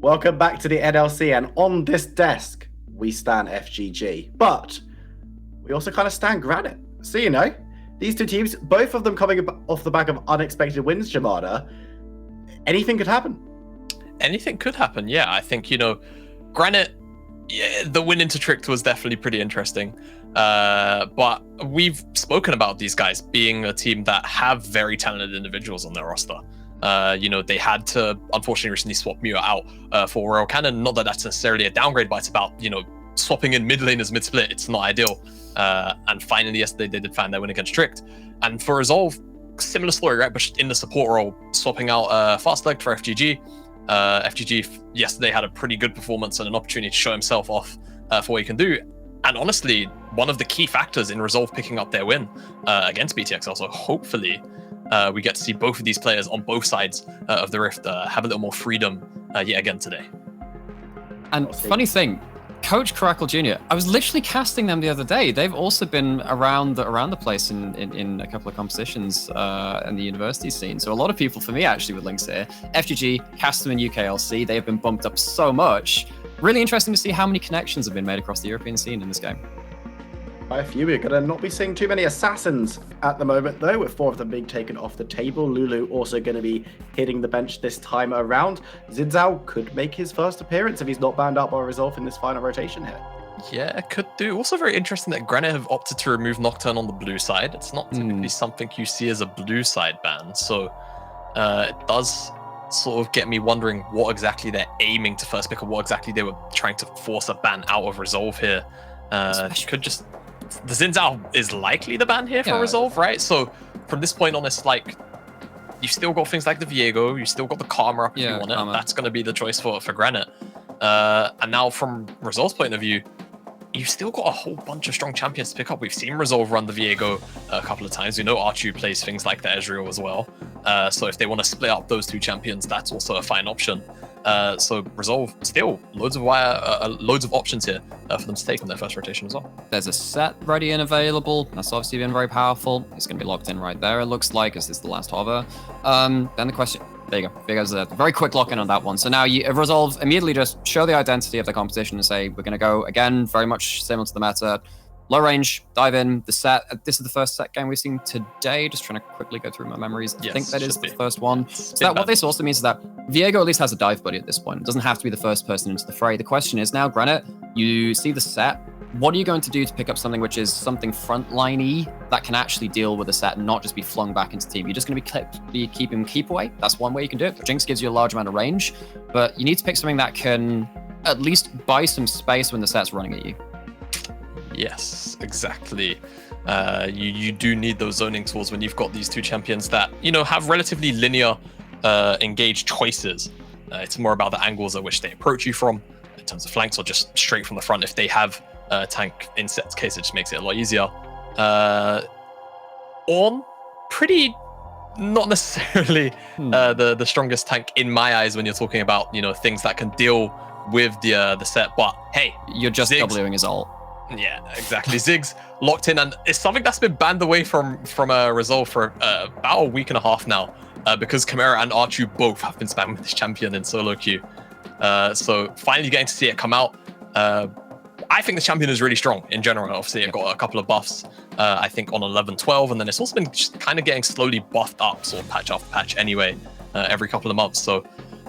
Welcome back to the NLC, and on this desk, we stand FGG, but we also kind of stand Granit. So, these two teams, both of them coming off the back of unexpected wins, Jamada, anything could happen. Anything could happen, yeah. I think, Granit, the win into Tricked was definitely pretty interesting. But we've spoken about these guys being a team that have very talented individuals on their roster. They had to unfortunately recently swap Mio out for Royal Cannon. Not that that's necessarily a downgrade, but it's about, swapping in mid laners mid-split. It's not ideal. And finally, yesterday, they did find their win against Tricked. And for Resolve, similar story, right? But in the support role, swapping out Fastleg for FGG. FGG yesterday had a pretty good performance and an opportunity to show himself off for what he can do. And honestly, one of the key factors in Resolve picking up their win against BTXL. So hopefully we get to see both of these players on both sides of the Rift have a little more freedom yet again today. And funny thing, Coach Caracal Jr., I was literally casting them the other day. They've also been around the place in a couple of competitions in the university scene. So a lot of people, for me, actually, with links here. FGG, cast them in UKLC. They have been bumped up so much. Really interesting to see how many connections have been made across the European scene in this game. By a few, we're going to not be seeing too many assassins at the moment, though, with 4 of them being taken off the table. Lulu also going to be hitting the bench this time around. Xin Zhao could make his first appearance if he's not banned out by Resolve in this final rotation here. Yeah, could do. Also very interesting that Granit have opted to remove Nocturne on the blue side. It's not typically something you see as a blue side ban, so it does sort of get me wondering what exactly they're aiming to first pick, or what exactly they were trying to force a ban out of Resolve here. Could just... The Xin Zhao is likely the ban here for Resolve, right? So from this point on, it's like you've still got things like the Viego, you still got the Karma up if you want it. That's going to be the choice for Granit. And now from Resolve's point of view, you've still got a whole bunch of strong champions to pick up. We've seen Resolve run the Viego a couple of times. We know Archu plays things like the Ezreal as well. So if they want to split up those two champions, that's also a fine option. So Resolve still loads of options here for them to take on their first rotation as well. There's a set ready and available. That's obviously been very powerful. It's going to be locked in right there, it looks like, as this is the last hover. Then the question... There you go. There goes a very quick lock-in on that one. So now Resolve immediately just show the identity of the competition and say, we're going to go, again, very much similar to the meta. Low range, dive in, the set. This is the first set game we've seen today. Just trying to quickly go through my memories. I think that is the first one. So what this also means is that Viego at least has a dive buddy at this point. It doesn't have to be the first person into the fray. The question is now, Granit, you see the set. What are you going to do to pick up something which is something frontline-y that can actually deal with the set and not just be flung back into team? You're just going to be keeping keep away. That's one way you can do it. Jinx gives you a large amount of range, but you need to pick something that can at least buy some space when the set's running at you. Yes, exactly. You do need those zoning tools when you've got these two champions that, have relatively linear engaged choices. It's more about the angles at which they approach you from in terms of flanks, or just straight from the front. If they have tank in Set's case, it just makes it a lot easier. Ornn, pretty not necessarily the strongest tank in my eyes when you're talking about things that can deal with the set. But hey, you're just Wing his ult. Yeah, exactly. Ziggs locked in, and it's something that's been banned away from Resolve for about a week and a half now, because Chimera and Archu both have been spamming this champion in solo queue. So finally getting to see it come out. I think the champion is really strong in general. Obviously, it got a couple of buffs, I think, on 11-12, and then it's also been just kind of getting slowly buffed up, sort of patch after patch anyway, every couple of months. So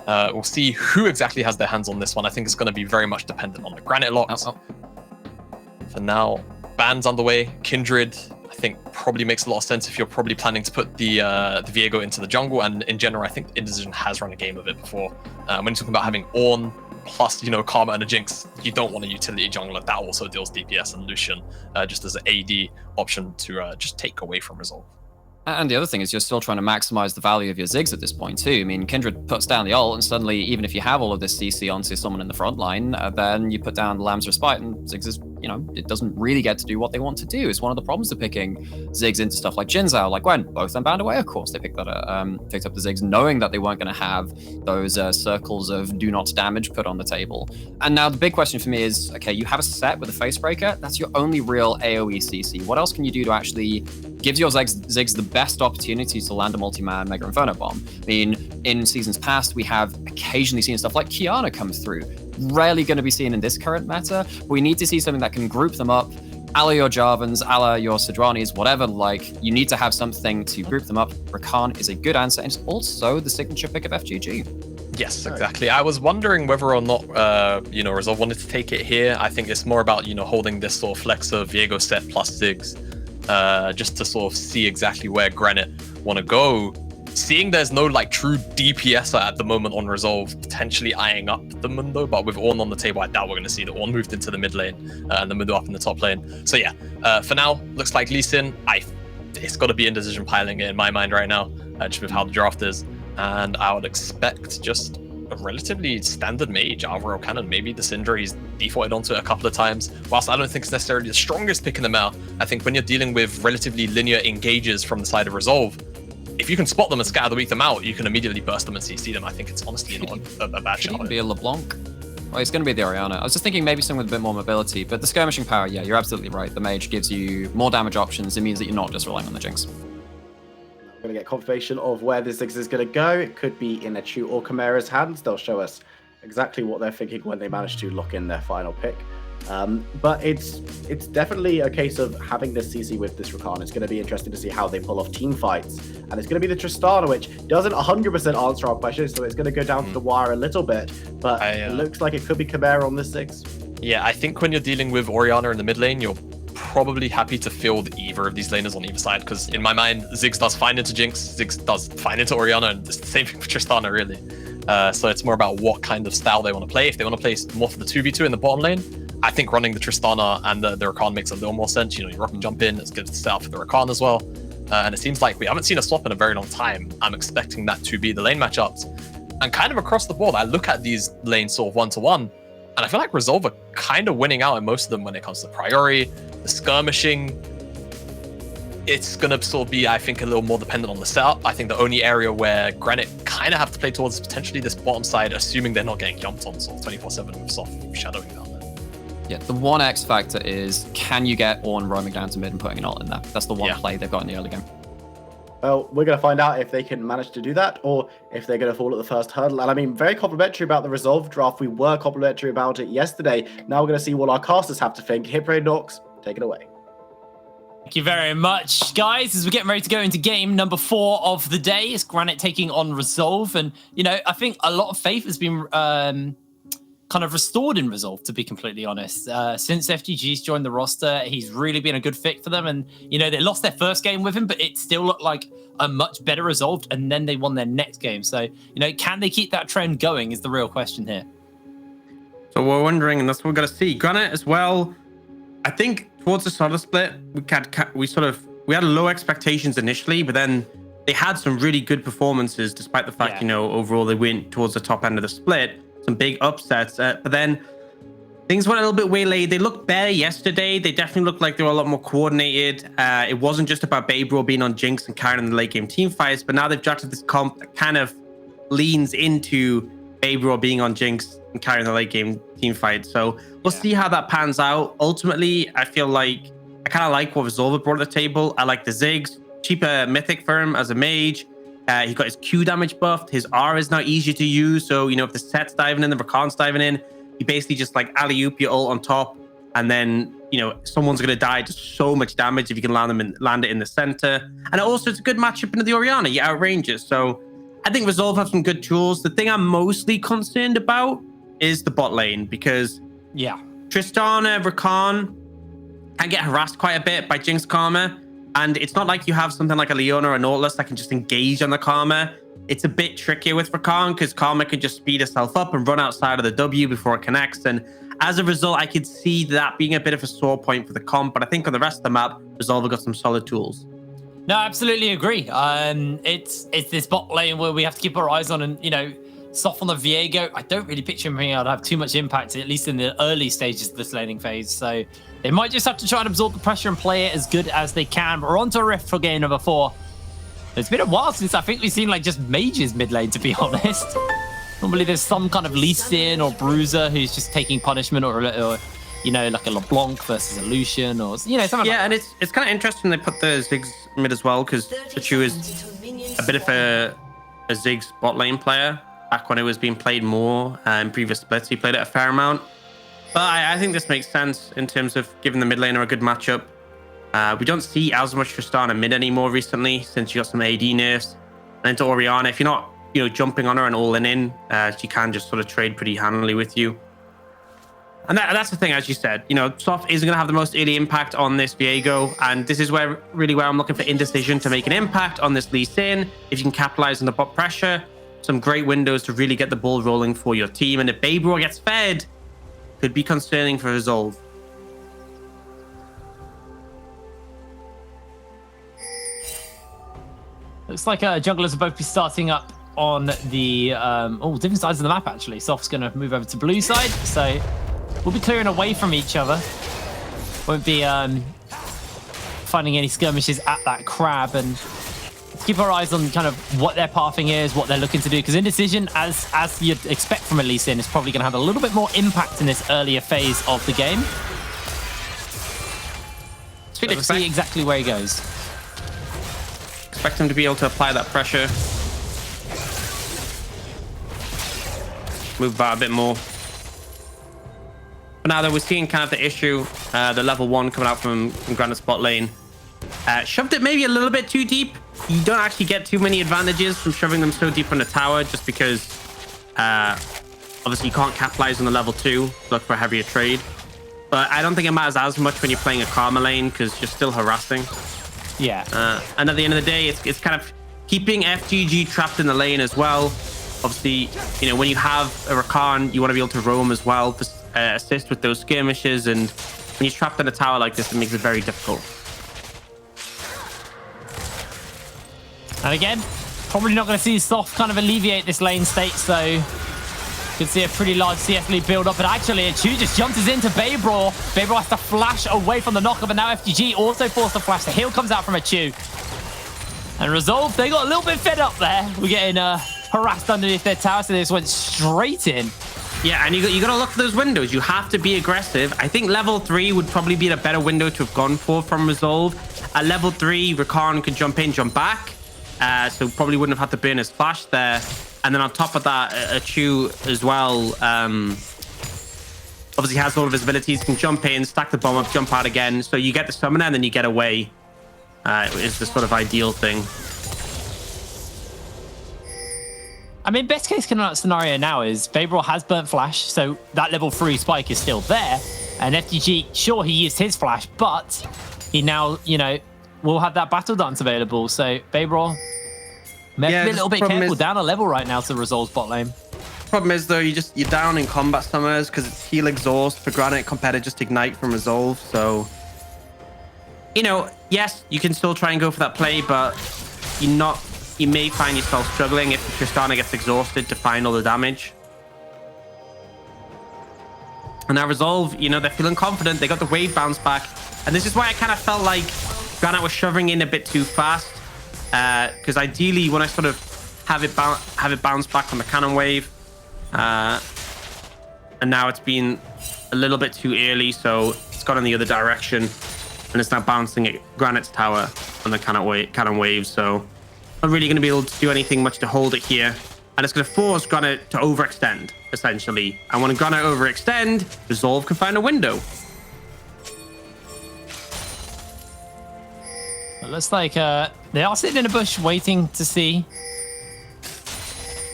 we'll see who exactly has their hands on this one. I think it's going to be very much dependent on the Granit locks. For now, bans underway. Kindred, I think, probably makes a lot of sense if you're probably planning to put the Viego into the jungle. And in general, I think Indecision has run a game of it before. When you're talking about having Ornn plus, Karma and a Jinx, you don't want a utility jungler that also deals DPS, and Lucian just as an AD option to just take away from Resolve. And the other thing is you're still trying to maximize the value of your Ziggs at this point too. I mean, Kindred puts down the ult, and suddenly, even if you have all of this CC onto someone in the front line, then you put down the Lamb's Respite, and Ziggs is you know, it doesn't really get to do what they want to do. It's one of the problems of picking Ziggs into stuff like Jin Zhao, like Gwen. Both of them banned away, of course. They picked up the Ziggs knowing that they weren't going to have those circles of do not damage put on the table. And now the big question for me is, okay, you have a set with a face breaker. That's your only real AoE CC. What else can you do to actually give your Ziggs the best opportunity to land a multi-man Mega Inferno Bomb? I mean, in seasons past, we have occasionally seen stuff like Kiana come through. Rarely going to be seen in this current meta, but we need to see something that can group them up, a la your Jarvans, a la your Sedranis, whatever. Like, you need to have something to group them up. Rakan is a good answer, and it's also the signature pick of FGG. Yes, exactly. I was wondering whether or not, Resolve wanted to take it here. I think it's more about, holding this sort of flex of Viego set plus Ziggs, just to sort of see exactly where Granit want to go. Seeing there's no true DPS at the moment on Resolve, potentially eyeing up the Mundo, but with Ornn on the table, I doubt we're going to see the Ornn moved into the mid lane and the Mundo up in the top lane. So yeah, for now, looks like Lee Sin, it's got to be indecision piling it in my mind right now, just with how the draft is. And I would expect just a relatively standard mage, Alvaro Cannon. Maybe the Syndra he's defaulted onto it a couple of times. Whilst I don't think it's necessarily the strongest pick in the meta, I think when you're dealing with relatively linear engages from the side of Resolve, if you can spot them and scatter the weak them out, you can immediately burst them and CC them. I think it's honestly not a bad shot. Could even be a LeBlanc. Well, it's going to be the Orianna. I was just thinking maybe something with a bit more mobility, but the skirmishing power, yeah, you're absolutely right. The mage gives you more damage options. It means that you're not just relying on the Jinx. We're going to get confirmation of where this Ziggs is going to go. It could be in Achu or Chimera's hands. They'll show us exactly what they're thinking when they manage to lock in their final pick. But it's definitely a case of having this CC with this Rakan. It's going to be interesting to see how they pull off team fights. And it's going to be the Tristana, which doesn't 100% answer our question, so it's going to go down to the wire a little bit. But it looks like it could be Chimera on this Ziggs. Yeah, I think when you're dealing with Orianna in the mid lane, you're probably happy to field either of these laners on either side, because in my mind, Ziggs does fine into Jinx, Ziggs does fine into Orianna, and it's the same thing for Tristana, really. So it's more about what kind of style they want to play. If they want to play more for the 2v2 in the bottom lane, I think running the Tristana and the Rakan makes a little more sense. You rock and jump in, it's good to set up for the Rakan as well. And it seems like we haven't seen a swap in a very long time. I'm expecting that to be the lane matchups. And kind of across the board, I look at these lanes sort of one-to-one, and I feel like Resolve are kind of winning out in most of them when it comes to Priori, the skirmishing. It's going to sort of be, I think, a little more dependent on the setup. I think the only area where Granit kind of have to play towards is potentially this bottom side, assuming they're not getting jumped on sort of 24/7 with soft shadowing down there. Yeah, the one X factor is, can you get Ornn roaming down to mid and putting an ult in there? That's the one play they've got in the early game. Well, we're going to find out if they can manage to do that, or if they're going to fall at the first hurdle. And I mean, very complimentary about the Resolve draft. We were complimentary about it yesterday. Now we're going to see what our casters have to think. Hitbrain Nox, take it away. Thank you very much, guys. As we're getting ready to go into game number 4 of the day, it's Granit taking on Resolve. And, I think a lot of faith has been kind of restored in Resolve, to be completely honest. Since FGG's joined the roster, he's really been a good fit for them. And, they lost their first game with him, but it still looked like a much better Resolve. And then they won their next game. So, can they keep that trend going is the real question here. So we're wondering, and that's what we're going to see. Granit as well, I think towards the solo split, we had low expectations initially, but then they had some really good performances, despite the fact, overall they went towards the top end of the split. Some big upsets, but then things went a little bit waylaid. They looked better yesterday. They definitely looked like they were a lot more coordinated. It wasn't just about Babro being on Jinx and carrying the late game team fights, but now they've drafted this comp that kind of leans into Babro being on Jinx and carrying the late game team fight. So we'll see how that pans out. Ultimately, I feel like I kind of like what Resolve brought to the table. I like the Ziggs, cheaper mythic for him as a mage. He got his Q damage buffed. His R is now easier to use. So, if the set's diving in, the Rakan's diving in, you basically just alley-oop your ult on top. And then, someone's going to die just so much damage if you can land it in the center. And also, it's a good matchup into the Orianna. You outranges. So I think Resolve have some good tools. The thing I'm mostly concerned about is the bot lane, because Tristana, Rakan can get harassed quite a bit by Jinx Karma. And it's not like you have something like a Leona or a Nautilus that can just engage on the Karma. It's a bit trickier with Rakan, because Karma can just speed itself up and run outside of the W before it connects. And as a result, I could see that being a bit of a sore point for the comp. But I think on the rest of the map, Resolve have got some solid tools. No, I absolutely agree. It's this bot lane where we have to keep our eyes on, and Soft on the Viego. I don't really picture him being able to have too much impact, at least in the early stages of this laning phase. So they might just have to try and absorb the pressure and play it as good as they can. But we're on to Rift for game number 4. It's been a while since I think we've seen like just mages mid lane, to be honest. Normally there's some kind of Lee Sin or Bruiser who's just taking punishment, or you know, like a LeBlanc versus a Lucian, or you know, something. Yeah, and it's kind of interesting they put the Ziggs mid as well, because Chu is a bit of a Ziggs bot lane player. Back when it was being played more in previous splits, he played it a fair amount. But I think this makes sense in terms of giving the mid laner a good matchup. We don't see as much Tristana mid anymore recently, since you got some AD nerfs. And into Orianna, if you're not, you know, jumping on her and all in, she can just sort of trade pretty handily with you. And that's the thing, as you said, you know, Soft isn't going to have the most early impact on this Viego, and this is where I'm looking for Indecision to make an impact on this Lee Sin. If you can capitalize on the bot pressure, some great windows to really get the ball rolling for your team. And if Babro gets fed, could be concerning for Resolve. Looks like junglers will both be starting up on the different sides of the map, actually. Soft's going to move over to blue side, so we'll be clearing away from each other. Won't be finding any skirmishes at that crab, and let's keep our eyes on kind of what their pathing is, what they're looking to do, because Indecision, as you'd expect from a Lee Sin, is probably going to have a little bit more impact in this earlier phase of the game. So we'll see exactly where he goes. Expect him to be able to apply that pressure. Move about a bit more. But now that we're seeing kind of the issue, the level 1 coming out from Granit's bot lane. Shoved it maybe a little bit too deep. You don't actually get too many advantages from shoving them so deep in the tower, just because obviously you can't capitalize on the level 2, look for a heavier trade. But I don't think it matters as much when you're playing a Karma lane, because you're still harassing. Yeah. And at the end of the day, it's kind of keeping FGG trapped in the lane as well. Obviously, you know, when you have a Rakan, you want to be able to roam as well, assist with those skirmishes. And when you're trapped in a tower like this, it makes it very difficult. And again, probably not going to see Soft kind of alleviate this lane state, so you can see a pretty large CS lead build up. But actually, Chu just jumps into Babro. Babro has to flash away from the knockup, and now FGG also forced to flash. The heal comes out from a Chu. And Resolve, they got a little bit fed up there. We're getting harassed underneath their tower, so they just went straight in. Yeah, and you got to look for those windows. You have to be aggressive. I think level 3 would probably be a better window to have gone for from Resolve. At level 3, Rakan could jump in, jump back. So probably wouldn't have had to burn his flash there. And then on top of that, a Chu as well, obviously has all of his abilities, can jump in, stack the bomb up, jump out again. So you get the summoner and then you get away. Is the sort of ideal thing. I mean, best case scenario now is Babro has burnt flash, so that level 3 spike is still there. And FGG, sure, he used his flash, but he now, you know, will have that battle dance available. So Babro, maybe a little bit careful, down a level right now to Resolve's bot lane. Problem is though, you're down in combat summers because it's heal exhaust for Granit compared to just ignite from Resolve. So, you know, yes, you can still try and go for that play, but you may find yourself struggling if Tristana gets exhausted to find all the damage. And now Resolve, you know, they're feeling confident. They got the wave bounce back, and this is why I kind of felt like Granit was shoving in a bit too fast. Because ideally, when I sort of have it bounce back from the cannon wave, and now it's been a little bit too early, so it's gone in the other direction, and it's now bouncing at Granit's tower on the cannon wave. So not really going to be able to do anything much to hold it here, and it's going to force Granit to overextend essentially. And when Granit overextend, Resolve can find a window. It looks like they are sitting in a bush waiting to see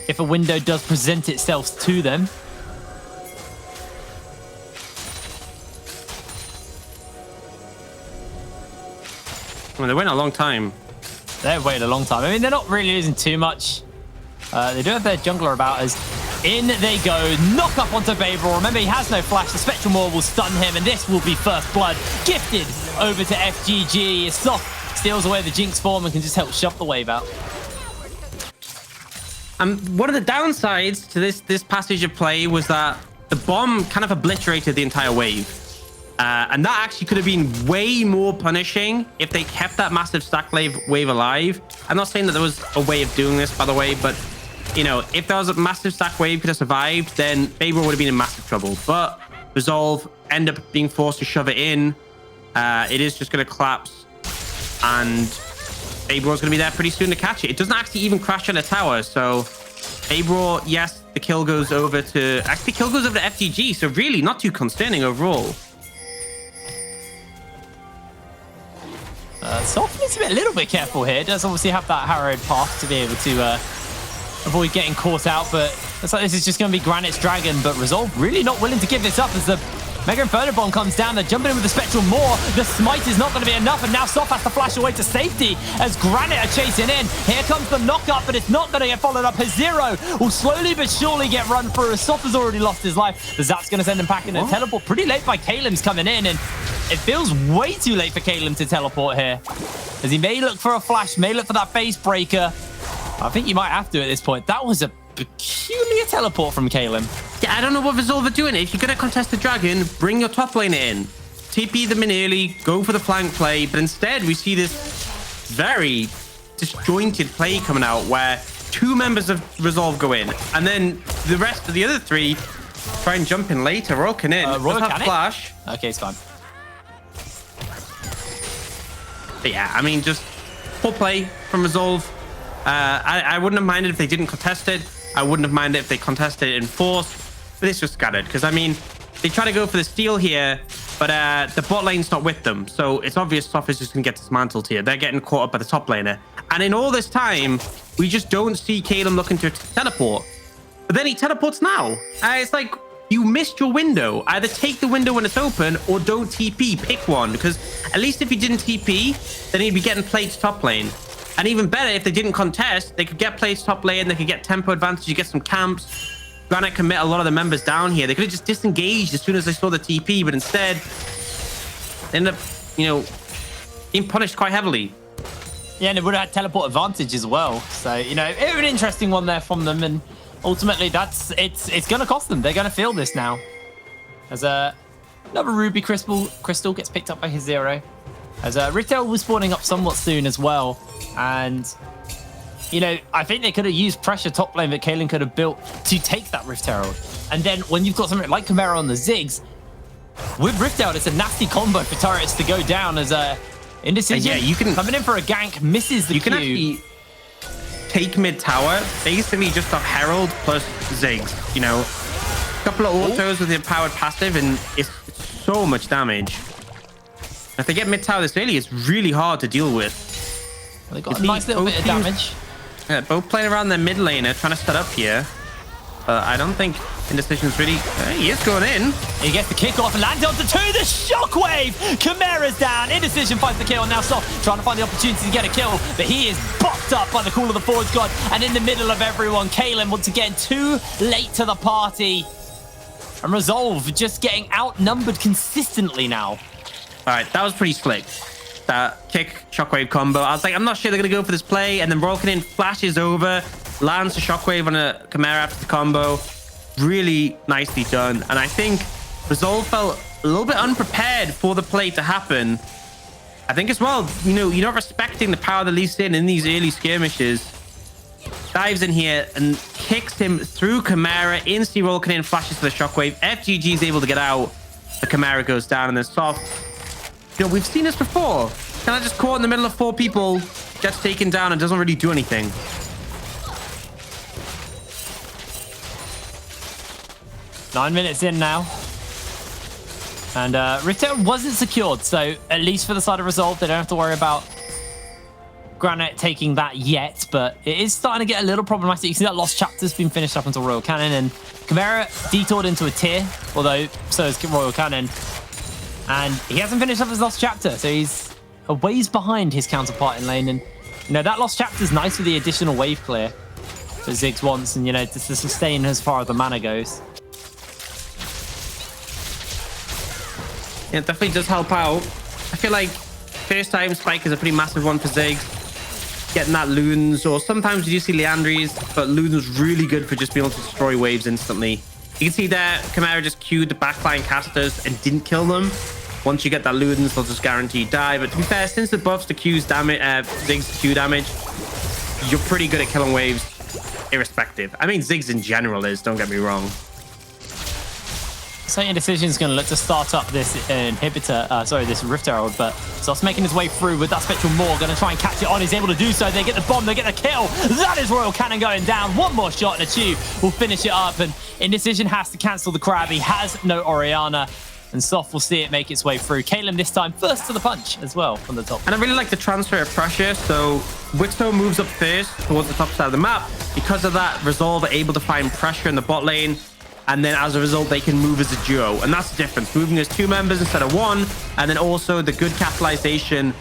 if a window does present itself to them. I mean, they waited a long time. They've waited a long time. I mean, they're not really losing too much. They do have their jungler about us. In they go. Knock up onto Babel. Remember, he has no flash. The Spectral Maw will stun him, and this will be first blood. Gifted over to FGG. Soft steals away the Jinx form and can just help shove the wave out. One of the downsides to this passage of play was that the bomb kind of obliterated the entire wave. And that actually could have been way more punishing if they kept that massive stack wave alive. I'm not saying that there was a way of doing this, by the way, but, you know, if there was a massive stack wave could have survived, then Babel would have been in massive trouble. But Resolve end up being forced to shove it in. It is just going to collapse. And Babel is going to be there pretty soon to catch it. It doesn't actually even crash on a tower, so Babel, yes, the kill goes over to... Actually, kill goes over to FGG, so really not too concerning overall. Soft needs to be a little bit careful here. Does obviously have that harrowed path to be able to avoid getting caught out, but looks like this is just going to be Granit's Dragon, but Resolve really not willing to give this up as the Mega Inferno Bomb comes down. They're jumping in with the Spectral Maw. The Smite is not going to be enough, and now Soft has to flash away to safety as Granit are chasing in. Here comes the knock-up, but it's not going to get followed up. His Zero will slowly but surely get run through as Soft has already lost his life. The Zap's going to send him packing a teleport. Pretty late by Kalim's coming in, and it feels way too late for Kalim to teleport here, as he may look for a flash, may look for that face breaker. I think you might have to at this point. That was a peculiar teleport from Kalim. Yeah, I don't know what Resolve are doing. If you're going to contest the Dragon, bring your top laner in. TP them in early, go for the flank play. But instead, we see this very disjointed play coming out where 2 members of Resolve go in. And then the rest of the other 3 try and jump in later. Royal Canin does have flash. Okay, it's fine. But yeah, I mean, just poor play from Resolve. I wouldn't have minded if they didn't contest it. I wouldn't have minded if they contested it in force. But this was scattered. Because, I mean, they try to go for the steal here, but the bot lane's not with them. So it's obvious Soft is just going to get dismantled here. They're getting caught up by the top laner. And in all this time, we just don't see Kalim looking to teleport. But then he teleports now. It's like, you missed your window. Either take the window when it's open or don't TP. Pick one. Because at least if he didn't TP, then he'd be getting played to top lane. And even better, if they didn't contest, they could get played to top lane. They could get tempo advantage. You get some camps. Granite commit a lot of the members down here. They could have just disengaged as soon as they saw the TP. But instead, they ended up, you know, being punished quite heavily. Yeah, and it would have had teleport advantage as well. So, you know, it was an interesting one there from them. And ultimately, it's going to cost them. They're going to feel this now. As another Ruby Crystal gets picked up by his Zero. As Retail was spawning up somewhat soon as well. And, you know, I think they could have used pressure top lane that Kalim could have built to take that Rift Herald. And then when you've got something like Chimera on the Ziggs, with Rift Herald, it's a nasty combo for turrets to go down as Indecision you can coming in for a gank, misses the Q. You can actually take mid tower, basically just off Herald plus Ziggs, you know. A couple of autos with the empowered passive, and it's so much damage. If they get mid tower this early, it's really hard to deal with. Well, they got a nice little bit of damage. Yeah, both playing around their mid laner, trying to set up here. But I don't think Indecision's really... he is going in. He gets the kickoff, lands onto 2, the shockwave! Chimera's down, Indecision finds the kill, now Soft trying to find the opportunity to get a kill, but he is bopped up by the Call of the Forge God, and in the middle of everyone, Kalim once again too late to the party. And Resolve just getting outnumbered consistently now. All right, that was pretty slick. That kick shockwave combo. I was like, I'm not sure they're going to go for this play. And then Royal Canin flashes over, lands a shockwave on a Chimera after the combo. Really nicely done. And I think Resolve felt a little bit unprepared for the play to happen. I think as well, you know, you're not respecting the power that Lee Sin in these early skirmishes. Dives in here and kicks him through Chimera. Instantly Royal Canin flashes for the shockwave. FGG is able to get out. The Chimera goes down and then Soft. You know, we've seen this before. Kind of just caught in the middle of 4 people, gets taken down and doesn't really do anything. Nine minutes in now. And Retail wasn't secured, so at least for the side of Resolve, they don't have to worry about Granite taking that yet, but it is starting to get a little problematic. You see that Lost Chapter's been finished up until Royal Canin, and Chimera detoured into a tier, although so is Royal Canin. And he hasn't finished up his Lost Chapter, so he's a ways behind his counterpart in lane. And, you know, that Lost Chapter's nice for the additional wave clear that Ziggs wants, and, you know, to sustain as far as the mana goes. Yeah, it definitely does help out. I feel like first time spike is a pretty massive one for Ziggs. getting that Loons, or sometimes you do see Leandries, but Loons was really good for just being able to destroy waves instantly. You can see there, Chimera just queued the backline casters and didn't kill them. Once you get that Loons, they'll just guarantee die. But to be fair, since the buffs to Q's damage, Ziggs Q damage, you're pretty good at killing waves irrespective. I mean, Ziggs in general is, don't get me wrong. So Indecision's going to look to start up this inhibitor, this Rift Herald, but starts making his way through with that Spectral Maw, going to try and catch it on. He's able to do so. They get the bomb, they get the kill. That is Royal Cannon going down. One more shot and a Chew will finish it up, and Indecision has to cancel the crab. He has no Orianna, and Soft will see it make its way through. Kalem this time first to the punch as well from the top. And I really like the transfer of pressure. So Wixo moves up first towards the top side of the map. Because of that, Resolve are able to find pressure in the bot lane. And then as a result, they can move as a duo. And that's the difference. Moving as 2 members instead of 1. And then also the good capitalization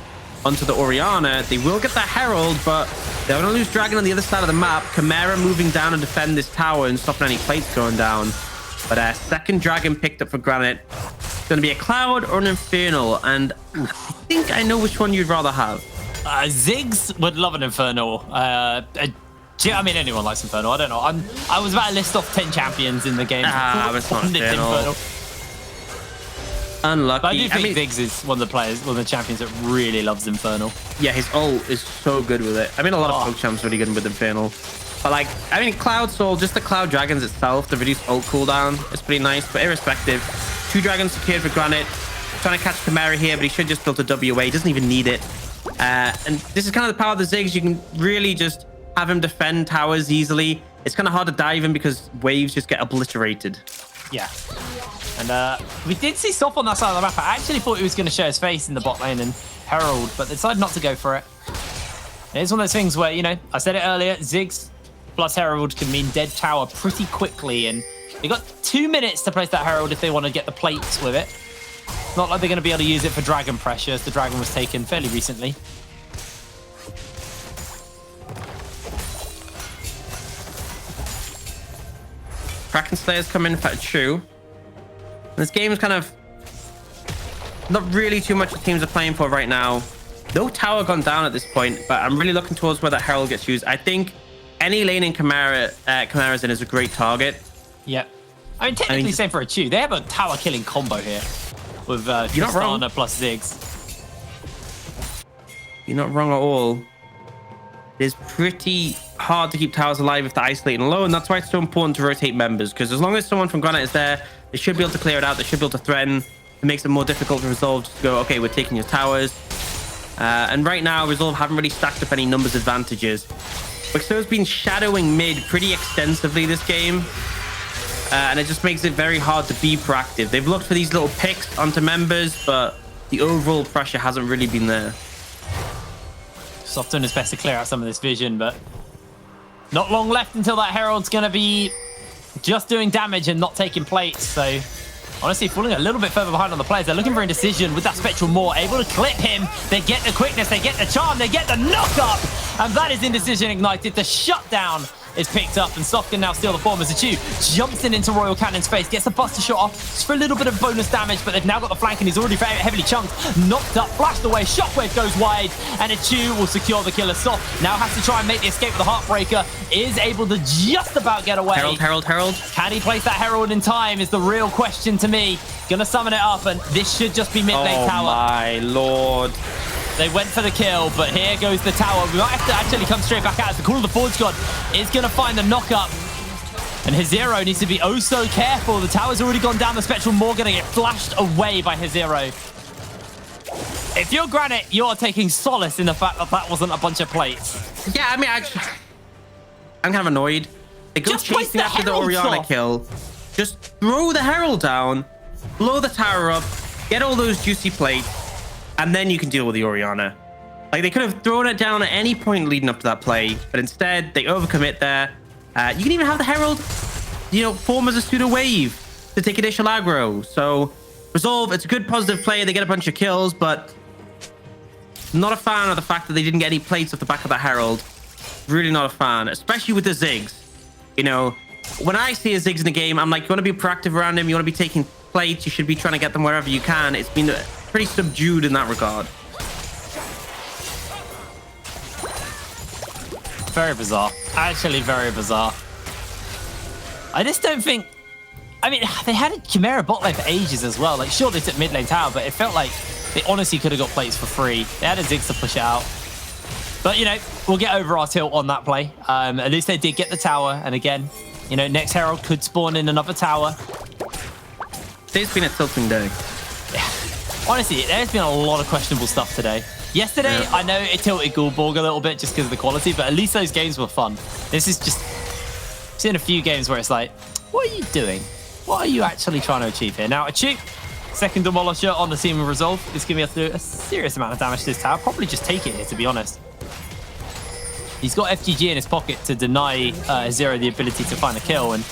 onto the Orianna. They will get that Herald, but they're going to lose Dragon on the other side of the map. Chimera moving down and defend this tower and stopping any plates going down. But a second Dragon picked up for Granit. It's going to be a Cloud or an Infernal. And I think I know which one you'd rather have. Ziggs would love an Infernal. I mean, anyone likes Infernal. I don't know. I was about to list off 10 champions in the game. But it's not Infernal. Unlucky. But I do think Ziggs is one of the champions that really loves Infernal. Yeah, his ult is so good with it. I mean, a lot of poke champs are really good with Infernal. But like, I mean, Cloud Soul, just the Cloud Dragons itself, the reduced ult cooldown is pretty nice. But irrespective, 2 dragons secured for Granit. Trying to catch Chimera here, but he should just build a WA. He doesn't even need it. And this is kind of the power of the Ziggs. You can really just have him defend towers easily. It's kind of hard to dive in because waves just get obliterated. Yeah. And we did see Soft on that side of the map. I actually thought he was going to show his face in the bot lane and Herald, but they decided not to go for it. It's one of those things where, you know, I said it earlier, Ziggs plus Herald can mean dead tower pretty quickly, and they got 2 minutes to place that Herald if they want to get the plates with it. It's not like they're going to be able to use it for Dragon pressure, as the Dragon was taken fairly recently. Kraken Slayers come in for True. This game is kind of not really too much the teams are playing for right now. No tower gone down at this point, but I'm really looking towards where that Herald gets used. I think any lane in Chimera's in is a great target. Yeah. I mean, technically, same for a Chew. They have a tower killing combo here with Tristana plus Ziggs. You're not wrong at all. It is pretty hard to keep towers alive if they're isolating low, and that's why it's so important to rotate members, because as long as someone from Granite is there, they should be able to clear it out. They should be able to threaten. It makes it more difficult to Resolve to go, okay, we're taking your towers. And right now, Resolve haven't really stacked up any numbers advantages. Wixo's been shadowing mid pretty extensively this game, and it just makes it very hard to be proactive. They've looked for these little picks onto members, but the overall pressure hasn't really been there. Soft doing his best to clear out some of this vision, but not long left until that Herald's going to be just doing damage and not taking plates. So honestly, falling a little bit further behind on the players. They're looking for Indecision with that Spectral Maw, able to clip him. They get the quickness, they get the charm, they get the knock-up, and that is Indecision ignited. The shutdown is picked up, and Soft can now steal the form as a Chew jumps into Royal Cannon's face, gets the Buster Shot off just for a little bit of bonus damage, but they've now got the flank, and he's already heavily chunked, knocked up, flashed away, Shockwave goes wide, and a Chew will secure the killer. Soft now has to try and make the escape with the Heartbreaker, is able to just about get away. Herald. Can he place that Herald in time is the real question to me. Gonna summon it up, and this should just be mid-lane tower. Oh my lord. They went for the kill, but here goes the tower. We might have to actually come straight back out as the Call of the Forge God is going to find the knock-up. And Hezero needs to be oh so careful. The tower's already gone down. The Spectral Maw going to get flashed away by Hezero. If you're Granite, you're taking solace in the fact that that wasn't a bunch of plates. Yeah, I mean, I'm kind of annoyed. They go chasing after the Orianna kill. Just throw the Herald down, blow the tower up, get all those juicy plates, and then you can deal with the Orianna. Like, they could have thrown it down at any point leading up to that play, but instead they overcommit there. You can even have the Herald, you know, form as a pseudo wave to take additional aggro. So Resolve, it's a good positive play. They get a bunch of kills, but not a fan of the fact that they didn't get any plates off the back of the Herald. Really not a fan, especially with the Ziggs. You know, when I see a Ziggs in the game, I'm like, you want to be proactive around him, you want to be taking plates, you should be trying to get them wherever you can. It's been pretty subdued in that regard. Very bizarre. Actually, very bizarre. I just don't think... I mean, they had a Chimera bot lane for ages as well. Like, sure, they took mid lane tower, but it felt like they honestly could have got plates for free. They had a Ziggs to push it out. But, you know, we'll get over our tilt on that play. At least they did get the tower. And again, you know, next Herald could spawn in another tower. Today's been a tilting day. Yeah. Honestly, there's been a lot of questionable stuff today. Yesterday, I know it tilted Gulborg a little bit just because of the quality, but at least those games were fun. This is just... I've seen a few games where it's like, what are you doing? What are you actually trying to achieve here? Now, Achu, second Demolisher on the team of Resolve, is going to be able to do a serious amount of damage to this tower. Probably just take it here, to be honest. He's got FGG in his pocket to deny Zero the ability to find a kill, and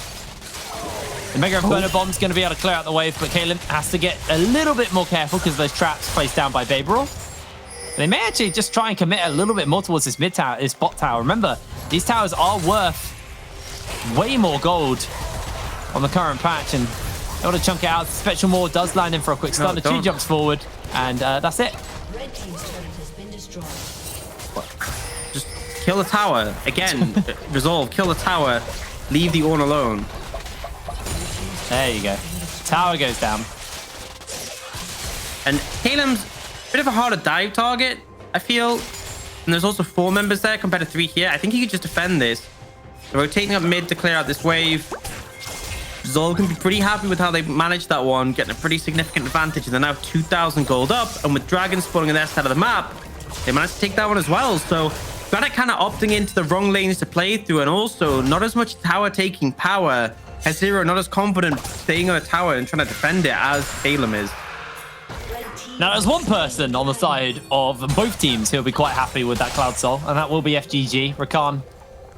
the Mega Inferno Bomb's going to be able to clear out the wave, but Kalen has to get a little bit more careful because of those traps placed down by Baberol. They may actually just try and commit a little bit more towards this mid tower, this bot tower. Remember, these towers are worth way more gold on the current patch, and they want to chunk it out. Spectral Maw does land in for a quick stun. The two jumps forward, and that's it. Red team's turret has been destroyed. Just kill the tower. Again, Resolve, kill the tower. Leave the Ornn alone. There you go. Tower goes down. And Kalem's a bit of a harder dive target, I feel. And there's also 4 members there compared to 3 here. I think he could just defend this. So rotating up mid to clear out this wave. Zol can be pretty happy with how they managed that one, getting a pretty significant advantage. And they're now 2,000 gold up. And with dragons spawning on their side of the map, they managed to take that one as well. So Granit kind of opting into the wrong lanes to play through, and also not as much tower taking power. Zero not as confident staying on a tower and trying to defend it as Kalem is. Now, there's one person on the side of both teams who'll be quite happy with that Cloud Soul, and that will be FGG. Rakan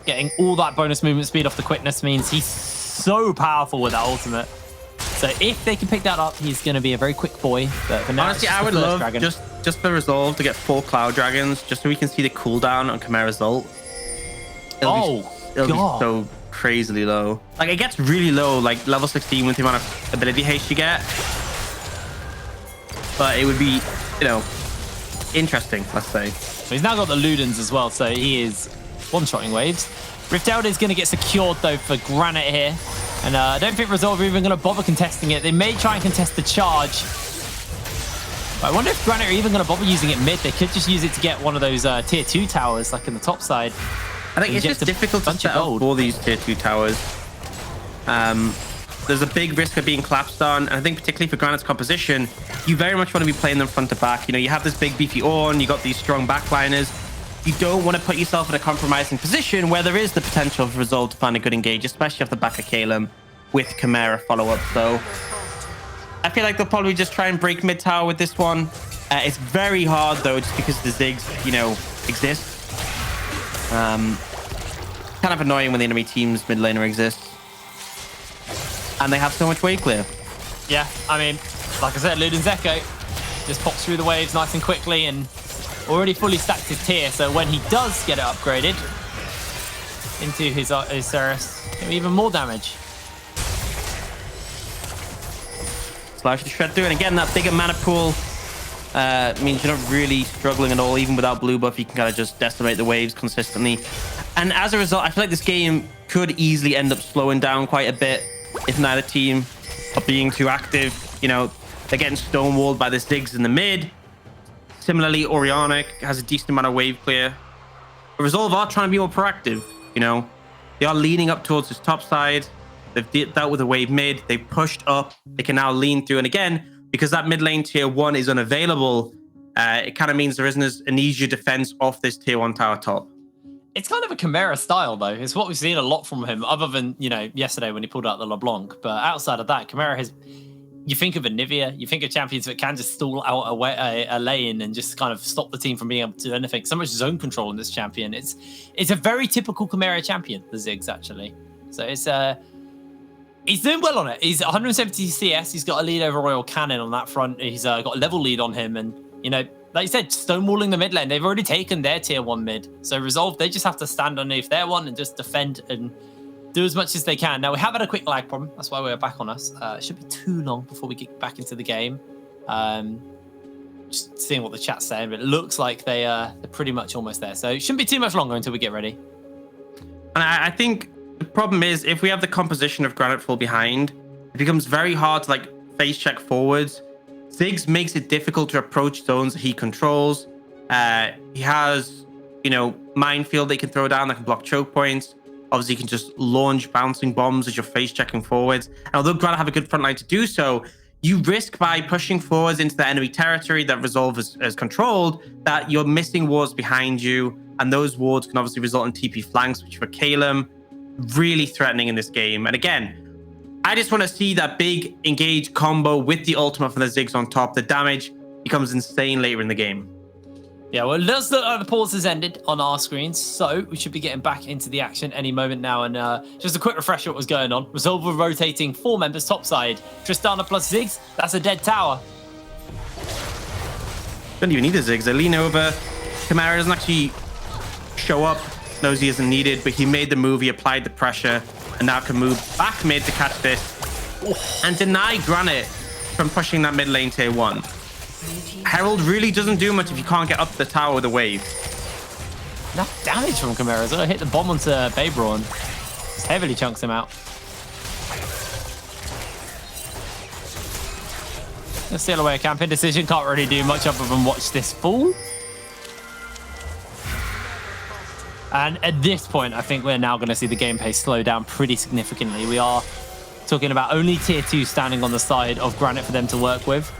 getting all that bonus movement speed off the quickness means he's so powerful with that ultimate. So if they can pick that up, he's going to be a very quick boy. But for now, honestly, I would love just the Resolve to get 4 Cloud Dragons, just so we can see the cooldown on Chimera's ult. It'll be so crazily low. Like, it gets really low, like level 16 with the amount of ability haste you get. But it would be, you know, interesting, let's say. So he's now got the Ludens as well, so he is one-shotting waves. Rift Elder is going to get secured, though, for Granit here. And I don't think Resolve are even going to bother contesting it. They may try and contest the charge. But I wonder if Granit are even going to bother using it mid. They could just use it to get one of those tier 2 towers, like in the top side. I think it's just difficult to set up for these tier 2 towers. There's a big risk of being collapsed on, and I think particularly for Granit's composition, you very much want to be playing them front to back. You know, you have this big beefy Ornn, you got these strong backliners. You don't want to put yourself in a compromising position where there is the potential for Resolve to find a good engage, especially off the back of Kalem with Chimera follow-up. So I feel like they'll probably just try and break mid tower with this one. It's very hard though, just because the Ziggs, you know, exist. Kind of annoying when the enemy team's mid laner exists. And they have so much wave clear. Yeah, I mean, like I said, Luden's Echo just pops through the waves nice and quickly and already fully stacked his tier. So when he does get it upgraded into his Ceres, even more damage. Slash the shred through, and again, that bigger mana pool means you're not really struggling at all. Even without blue buff, you can kind of just decimate the waves consistently. And as a result, I feel like this game could easily end up slowing down quite a bit if neither team are being too active. You know, they're getting stonewalled by the Ziggs in the mid. Similarly, Orionic has a decent amount of wave clear. But Resolve are trying to be more proactive, you know. They are leaning up towards this top side. They've dealt with a wave mid. They've pushed up. They can now lean through. And again, because that mid lane tier 1 is unavailable, it kind of means there isn't an easier defense off this tier 1 tower top. It's kind of a Chimera style, though. It's what we've seen a lot from him, other than, you know, yesterday when he pulled out the LeBlanc. But outside of that, Chimera has... You think of Anivia, you think of champions that can just stall out a lane and just kind of stop the team from being able to do anything. So much zone control in this champion. It's a very typical Chimera champion, the Ziggs, actually. So it's... He's doing well on it. He's 170 CS. He's got a lead over Royal Cannon on that front. He's got a level lead on him. And, you know, like you said, stonewalling the mid lane. They've already taken their tier 1 mid. So Resolve, they just have to stand underneath their one and just defend and do as much as they can. Now, we have had a quick lag problem. That's why we're back on us. It shouldn't be too long before we get back into the game. Just seeing what the chat's saying, but it looks like they're pretty much almost there. So it shouldn't be too much longer until we get ready. And I think the problem is if we have the composition of Granit full behind, it becomes very hard to like face check forwards. Ziggs makes it difficult to approach zones that he controls. He has, you know, minefield they can throw down that can block choke points. Obviously, you can just launch bouncing bombs as you're face checking forwards. And although Granit have a good front line to do so, you risk by pushing forwards into the enemy territory that Resolve has controlled that you're missing wards behind you. And those wards can obviously result in TP flanks, which for Calum, really threatening in this game. And again, I just want to see that big engage combo with the ultimate from the Ziggs on top. The damage becomes insane later in the game. Yeah, well, it does look like the pause has ended on our screens, so we should be getting back into the action any moment now. And just a quick refresher what was going on. Resolve were rotating 4 members topside. Tristana plus Ziggs, that's a dead tower. Don't even need the Ziggs. They lean over. Chimera doesn't actually show up. Knows he isn't needed, but he made the move. He applied the pressure and now can move back mid to catch this and deny Granit from pushing that mid lane tier 1. Herald really doesn't do much if you can't get up the tower with a wave. Enough damage from Chimera. So hit the bomb onto Baybrawn. Just heavily chunks him out. Let's steal away a camping decision. Can't really do much other than watch this fall. And at this point, I think we're now going to see the game pace slow down pretty significantly. We are talking about only tier 2 standing on the side of Granit for them to work with.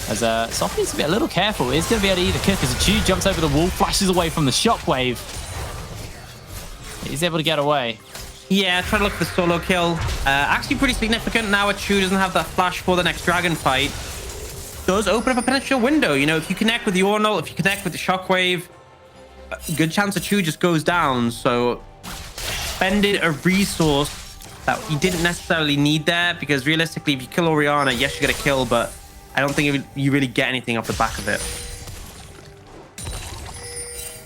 As Soft needs to be a little careful. He's going to be able to eat the kick as Chu jumps over the wall, flashes away from the shockwave. He's able to get away. Yeah, try to look for the solo kill. Actually pretty significant now. Chu doesn't have that flash for the next dragon fight. Does open up a potential window. You know, if you connect with the Ornal, if you connect with the shockwave, good chance that Chu just goes down. So spended a resource that he didn't necessarily need there, because realistically, if you kill Orianna, yes, you get a kill, but I don't think you really get anything off the back of it.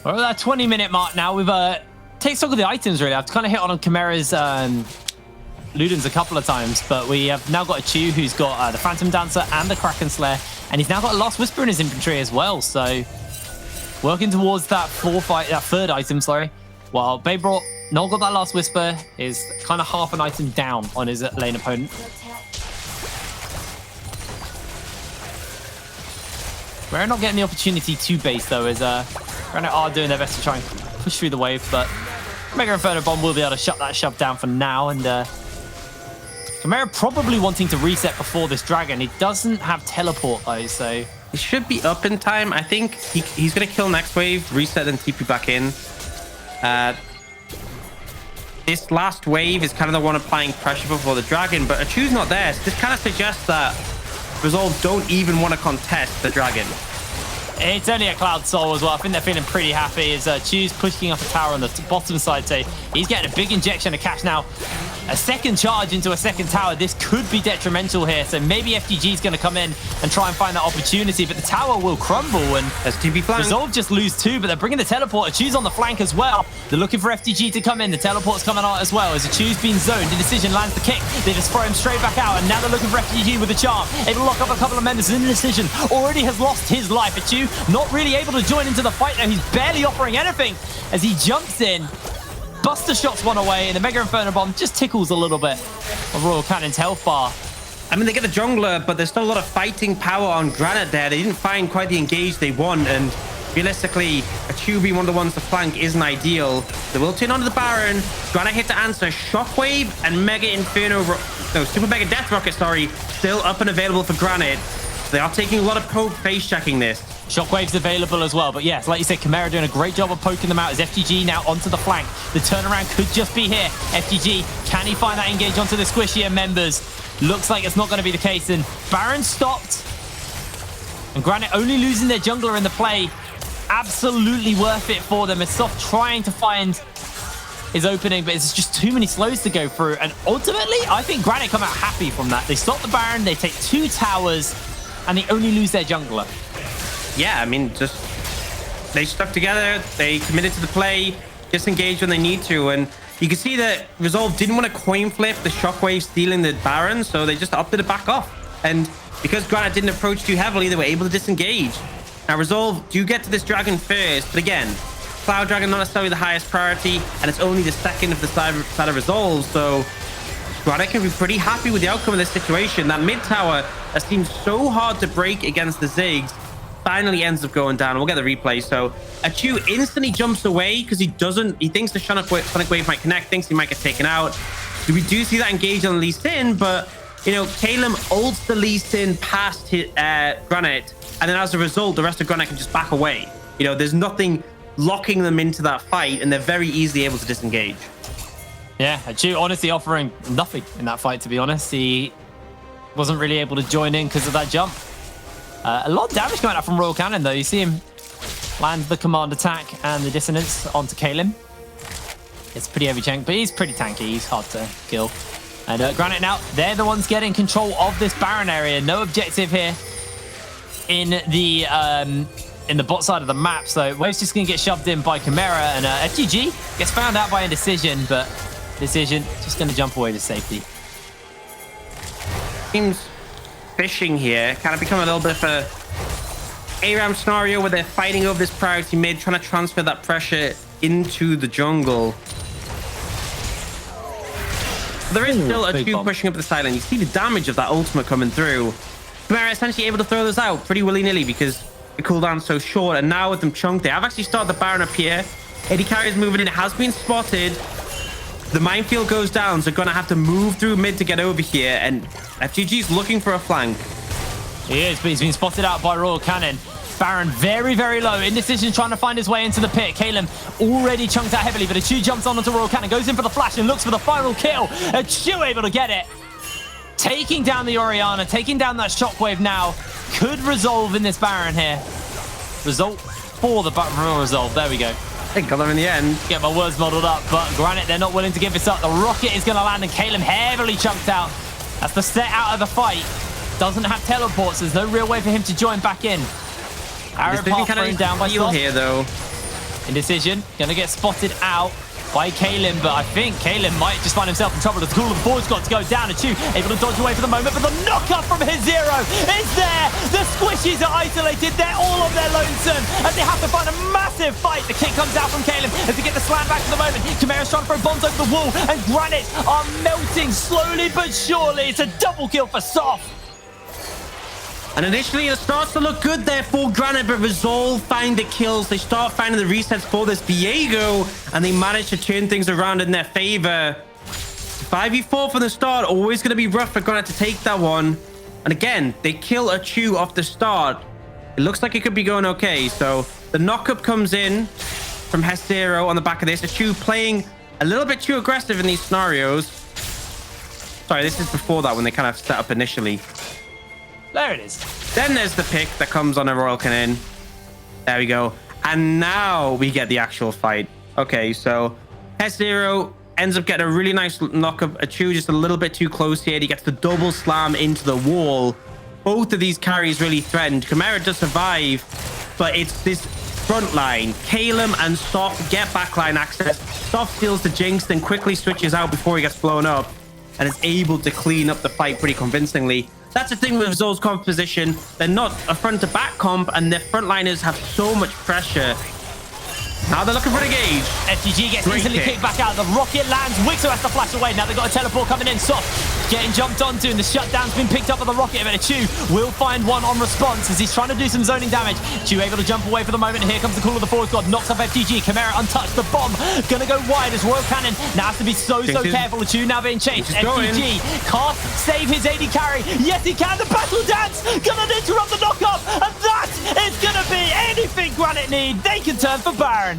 We're at that 20-minute mark now. We've take stock of the items, really. I've kind of hit on Chimera's Ludens a couple of times, but we have now got a Chu who's got the Phantom Dancer and the Kraken Slayer, and he's now got a Last Whisper in his inventory as well. So working towards that third item, sorry. While Baybrawn not got that Last Whisper, is kind of half an item down on his lane opponent. We're not getting the opportunity to base, though, as Granit are doing their best to try and push through the wave, but Mega Inferno Bomb will be able to shut that shove down for now, and Chimera probably wanting to reset before this dragon. He doesn't have teleport, though, so he should be up in time. I think he's going to kill next wave, reset, and TP back in. This last wave is kind of the one applying pressure before the dragon, but Achu's not there, so this kind of suggests that Resolve don't even want to contest the dragon. It's only a Cloud Soul as well. I think they're feeling pretty happy as Chu's pushing up a tower on the bottom side. So he's getting a big injection of cash now. A second charge into a second tower. This could be detrimental here. So maybe FTG is going to come in and try and find that opportunity. But the tower will crumble. And there's TP flank. Resolve just lose 2, but they're bringing the teleporter. Chu's on the flank as well. They're looking for FTG to come in. The teleport's coming out as well. As Chu's been zoned, the decision lands the kick. They just throw him straight back out. And now they're looking for FTG with a charm. Able to lock up a couple of members. And the decision already has lost his life. Chu not really able to join into the fight now. He's barely offering anything as he jumps in. Buster shots one away, and the Mega Inferno Bomb just tickles a little bit of Royal Cannon's health bar. I mean, they get the jungler, but there's still a lot of fighting power on Granit there. They didn't find quite the engage they want, and realistically, Achu being one of the ones to flank isn't ideal. They will turn onto the Baron. Granit hit to answer. Shockwave and Mega Inferno... No, Super Mega Death Rocket, sorry. Still up and available for Granit. They are taking a lot of poke face checking this. Shockwave's available as well, but yes, like you said, Chimera doing a great job of poking them out as FTG now onto the flank. The turnaround could just be here. FTG, can he find that engage onto the squishier members? Looks like it's not going to be the case, and Baron stopped. And Granit only losing their jungler in the play. Absolutely worth it for them. It's Soft trying to find his opening, but it's just too many slows to go through. And ultimately, I think Granit come out happy from that. They stop the Baron, they take 2 towers, and they only lose their jungler. Yeah, I mean, just they stuck together, they committed to the play, disengaged when they need to, and you can see that Resolve didn't want to coin flip the Shockwave stealing the Baron, so they just opted to back off. And because Granit didn't approach too heavily, they were able to disengage. Now, Resolve do get to this dragon first, but again, Cloud Dragon not necessarily the highest priority, and it's only the second of the side of Resolve, so Granit can be pretty happy with the outcome of this situation. That mid tower that seems so hard to break against the Ziggs finally ends up going down. We'll get the replay. So Achu instantly jumps away because he thinks the Sonic Wave might connect, thinks he might get taken out. We do see that engage on Lee Sin, but you know, Caleb ults the Lee Sin past Granit, and then as a result, the rest of Granit can just back away. You know, there's nothing locking them into that fight, and they're very easily able to disengage. Yeah, Achu honestly offering nothing in that fight, to be honest. He wasn't really able to join in because of that jump. A lot of damage coming out from Royal Cannon, though. You see him land the command attack and the dissonance onto Kalin. It's pretty heavy chunk, but he's pretty tanky. He's hard to kill. And Granit now, they're the ones getting control of this Baron area. No objective here in the bot side of the map. So Wave's just going to get shoved in by Chimera, and FGG gets found out by Indecision, but Decision just going to jump away to safety. Seems fishing here. Kind of become a little bit of a ARAM scenario where they're fighting over this priority mid, trying to transfer that pressure into the jungle. There is still a two pushing up the side lane. You see the damage of that ultimate coming through. Chimera essentially able to throw those out pretty willy-nilly because the cooldown's so short, and now with them chunked, they have actually started the Baron up here. AD carry is moving in. It has been spotted. The minefield goes down, so gonna have to move through mid to get over here, and FGG's looking for a flank. He is, but he's been spotted out by Royal Cannon. Baron very, very low. Indecision trying to find his way into the pit. Kalin already chunked out heavily, but Achu jumps on onto Royal Cannon, goes in for the flash and looks for the final kill. Achu able to get it. Taking down the Orianna, taking down that shockwave now. Could resolve in this Baron here. Result for the Resolve. There we go. They got them in the end. Get my words muddled up, but Granit, they're not willing to give this up. The rocket is going to land, and Kalin heavily chunked out. That's the set out of the fight. Doesn't have teleports. There's no real way for him to join back in. Arrow path thrown down by Sloth. Here, though. Indecision. Going to get spotted out by Kalin, but I think Kalin might just find himself in trouble. The cool of the board's got to go down. Achu able to dodge away for the moment, but the knock-up from his Zero is there. The squishies are isolated. They're all on their lonesome, and they have to find a massive fight. The kick comes out from Kalin as they get the slam back for the moment. Chimera's trying to throw bombs over the wall, and Granit are melting slowly but surely. It's a double kill for Soft. And initially, it starts to look good there for Granit, but Resolve find the kills. They start finding the resets for this Viego, and they manage to turn things around in their favor. 5v4 from the start, always going to be rough for Granit to take that one. And again, they kill Achu off the start. It looks like it could be going okay. So the knock-up comes in from Hesero on the back of this. Achu playing a little bit too aggressive in these scenarios. Sorry, this is before that when they kind of set up initially. There it is. Then there's the pick that comes on a Royal Cannon. There we go. And now we get the actual fight. Okay, so Hesero ends up getting a really nice knock-up. Achu just a little bit too close here. He gets the double slam into the wall. Both of these carries really threatened. Chimera does survive, but it's this front line. Kalem and Soft get backline access. Soft steals the Jinx, then quickly switches out before he gets blown up, and is able to clean up the fight pretty convincingly. That's the thing with Resolve's composition. They're not a front-to-back comp, and their frontliners have so much pressure. Now they're looking for the gauge. FGG gets easily kicked back out. The rocket lands. Wixer has to flash away. Now they've got a teleport coming in. Soft getting jumped onto, and the shutdown's been picked up by the rocket. But Achu will find one on response as he's trying to do some zoning damage. Achu able to jump away for the moment. Here comes the call of the Force God. Knocks off FGG. Chimera untouched. The bomb gonna go wide as Royal Cannon now has to be so careful. Achu now being chased. FGG can't save his AD carry. Yes, he can. The battle dance gonna interrupt the knock-up, and that is gonna be anything Granit need. They can turn for Baron.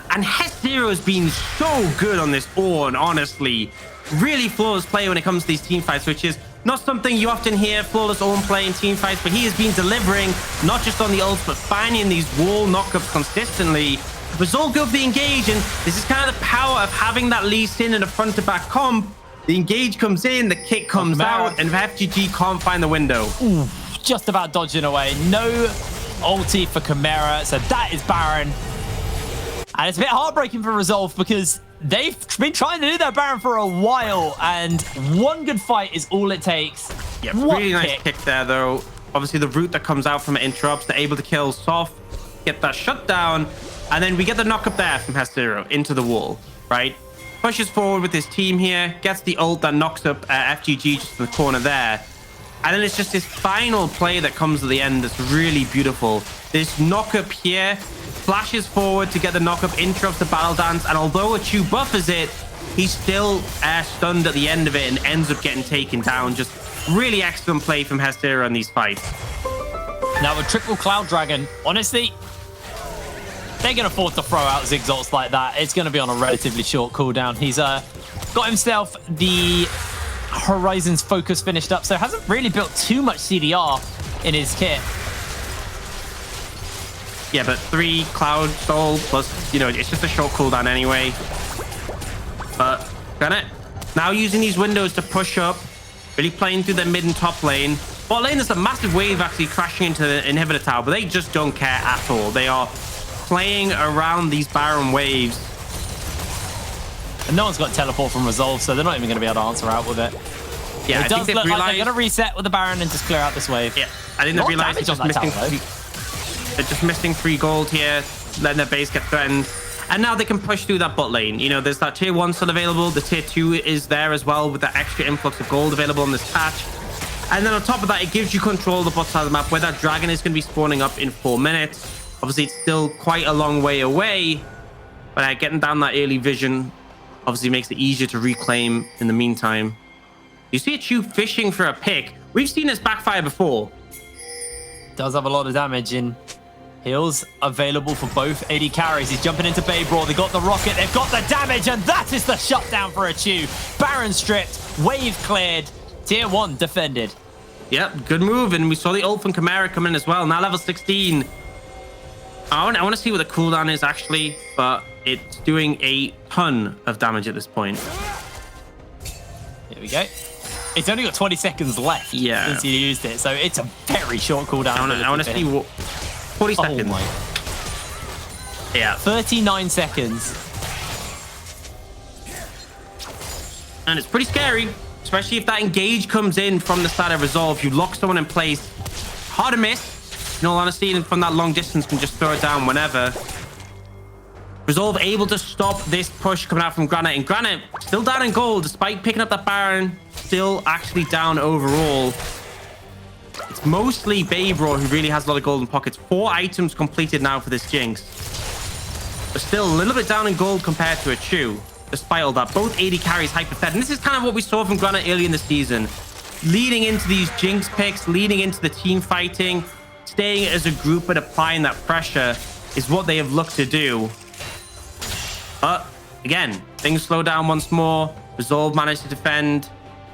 And Hesero has been so good on this Ornn, honestly. Really flawless play when it comes to these team fights, which is not something you often hear flawless Ornn play in team fights, but he has been delivering, not just on the ults, but finding these wall knockups consistently. Resolve go for the engage, and this is kind of the power of having that Lee Sin in a front-to-back comp. The engage comes in, the kick comes out, and FGG can't find the window. Ooh, just about dodging away. No ulti for Chimera, so that is Baron. And it's a bit heartbreaking for Resolve because they've been trying to do their Baron for a while, and one good fight is all it takes. Yeah, really nice kick there, though. Obviously, the route that comes out from it interrupts. They're able to kill Soft, get that shutdown, And then we get the knock up there from Hestero into the wall, right? Pushes forward with his team here, gets the ult that knocks up FGG just in the corner there. And then it's just this final play that comes at the end that's really beautiful. This knock up here, flashes forward to get the knock up, interrupts the battle dance, and although Achu buffers it, he's still stunned at the end of it and ends up getting taken down. Just really excellent play from Hestero in these fights. Now with triple Cloud Dragon, honestly, they can afford to throw out Ziggs ults like that. It's going to be on a relatively short cooldown. He's got himself the Horizons Focus finished up, so hasn't really built too much CDR in his kit. Yeah, but 3 Cloud Soul plus, you know, it's just a short cooldown anyway. But Granit now using these windows to push up, really playing through the mid and top lane. Bot lane, there's a massive wave actually crashing into the inhibitor tower, but they just don't care at all. They are playing around these Baron waves. And no one's got teleport from Resolve, so they're not even going to be able to answer out with it. Yeah, it does look like they're going to reset with the Baron and just clear out this wave. Yeah, I think they realized they're just missing 3 gold here, letting their base get threatened. And now they can push through that bot lane. You know, there's that tier 1 still available. The tier 2 is there as well with that extra influx of gold available on this patch. And then on top of that, it gives you control of the bot side of the map where that dragon is going to be spawning up in 4 minutes. Obviously, it's still quite a long way away, but getting down that early vision obviously makes it easier to reclaim in the meantime. You see Achu fishing for a pick. We've seen this backfire before. Does have a lot of damage in. Heals available for both AD carries. He's jumping into Babe Brawl. They got the rocket. They've got the damage, and that is the shutdown for Achu. Baron stripped. Wave cleared. Tier 1 defended. Yep, good move. And we saw the ult from Chimera come in as well. Now level 16. I want to see what the cooldown is actually, but it's doing a ton of damage at this point. Here we go. It's only got 20 seconds left since he used it, so it's a very short cooldown. I want to see what 40 seconds. Oh my. Yeah. 39 seconds. And it's pretty scary, especially if that engage comes in from the side of Resolve. You lock someone in place. Hard to miss. In all honesty, and from that long distance can just throw it down whenever. Resolve able to stop this push coming out from Granit. And Granit still down in gold despite picking up that Baron. Still actually down overall. It's mostly Babe Brawl who really has a lot of golden pockets. 4 items completed now for this Jinx. But still a little bit down in gold compared to Achu. Despite all that, both AD carries hyper-fed. And this is kind of what we saw from Granit early in the season. Leading into these Jinx picks, leading into the team fighting, staying as a group and applying that pressure is what they have looked to do. But again, things slow down once more. Resolve managed to defend.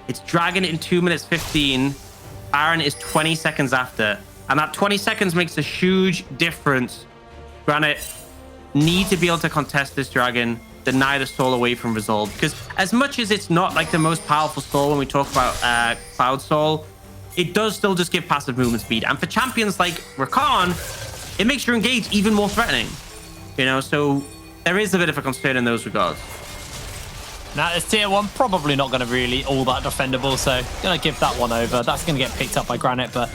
It's Dragon in 2 minutes 15. Baron is 20 seconds after. And that 20 seconds makes a huge difference. Granit need to be able to contest this Dragon, deny the soul away from Resolve. Because as much as it's not like the most powerful soul when we talk about Cloud Soul, it does still just give passive movement speed. And for champions like Rakan, it makes your engage even more threatening. You know, so there is a bit of a concern in those regards. Now, this tier 1 probably not going to really all that defendable, so going to give that one over. That's going to get picked up by Granit, but